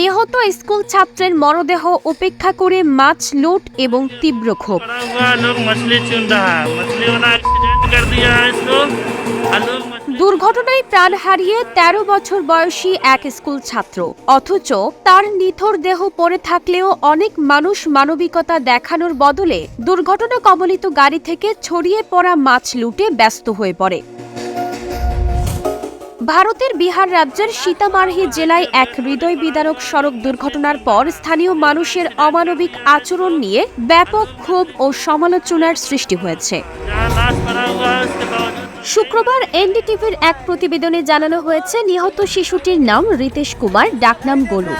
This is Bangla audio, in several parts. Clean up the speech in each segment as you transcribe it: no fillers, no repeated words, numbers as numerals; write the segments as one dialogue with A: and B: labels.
A: নিহত স্কুল ছাত্রের মরদেহ উপেক্ষা করে মাছ লুট এবং তীব্র ক্ষোভ। দুর্ঘটনায় প্রাণ হারিয়ে ১৩ বছর বয়সী এক স্কুল ছাত্র, অথচ তার নিথর দেহ পড়ে থাকলেও অনেক মানুষ মানবিকতা দেখানোর বদলে দুর্ঘটনা কবলিত গাড়ি থেকে ছড়িয়ে পড়া মাছ লুটে ব্যস্ত হয়ে পড়ে। ভারতের বিহার রাজ্যের সীতামারহি জেলায় এক হৃদয় বিদারক সড়ক দুর্ঘটনার পর স্থানীয় মানুষের অমানবিক আচরণ নিয়ে ব্যাপক ক্ষোভ ও সমালোচনার সৃষ্টি হয়েছে। শুক্রবার এনডিটিভির এক প্রতিবেদনে জানানো হয়েছে, নিহত শিশুটির নাম রিতেশ কুমার, ডাকনাম গোলু।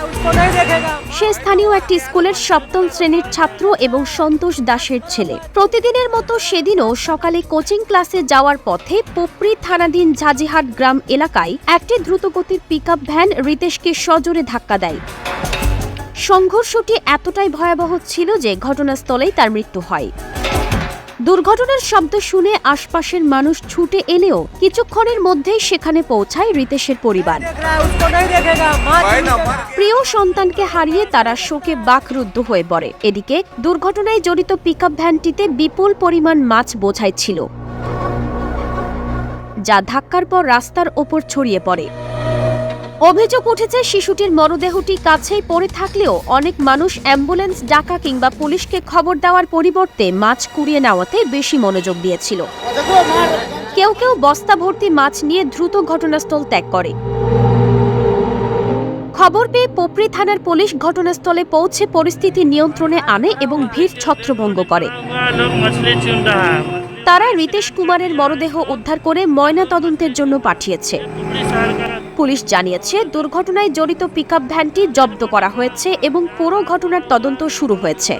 A: সে স্থানীয় একটি স্কুলের ৭ম শ্রেণীর ছাত্র এবং সন্তোষ দাসের ছেলে। প্রতিদিনের মতো সেদিনও সকালে কোচিং ক্লাসে যাওয়ার পথে পোপরি থানাধীন ঝাজিহাট গ্রাম এলাকায় একটি দ্রুতগতির পিকআপ ভ্যান রিতেশকে সজোরে ধাক্কা দেয়। সংঘর্ষটি এতটাই ভয়াবহ ছিল যে ঘটনাস্থলেই তার মৃত্যু হয়। দুর্ঘটনার শব্দ শুনে আশপাশের মানুষ ছুটে এলেও কিছুক্ষণের মধ্যেই সেখানে পৌঁছায় রিতেশের পরিবার। প্রিয় সন্তানকে হারিয়ে তারা শোকে বাকরুদ্ধ হয়ে পড়ে। এদিকে দুর্ঘটনায় জড়িত পিকআপ ভ্যানটিতে বিপুল পরিমাণ মাছ বোঝাই ছিল, যা ধাক্কার পর রাস্তার ওপর ছড়িয়ে পড়ে। অভিযোগ উঠেছে, শিশুটির মরদেহটি কাছেই পড়ে থাকলেও অনেক মানুষ অ্যাম্বুলেন্স ডাকা কিংবা পুলিশকে খবর দেওয়ার পরিবর্তে মাছ কুড়িয়ে নেওয়াতে বেশি মনোযোগ দিয়েছিল। কেউ কেউ বস্তা ভর্তি মাছ নিয়ে দ্রুত ঘটনাস্থল ত্যাগ করে। খবর পেয়ে পোপরি থানার পুলিশ ঘটনাস্থলে পৌঁছে পরিস্থিতি নিয়ন্ত্রণে আনে এবং ভিড় ছত্রভঙ্গ করে। তারা রিতেশ কুমারের মরদেহ উদ্ধার করে ময়না তদন্তের জন্য পাঠিয়েছে। পুলিশ জানিয়েছে, দুর্ঘটনায় জড়িত পিকআপ ভ্যানটি জব্দ করা হয়েছে এবং পুরো ঘটনার তদন্ত শুরু হয়েছে।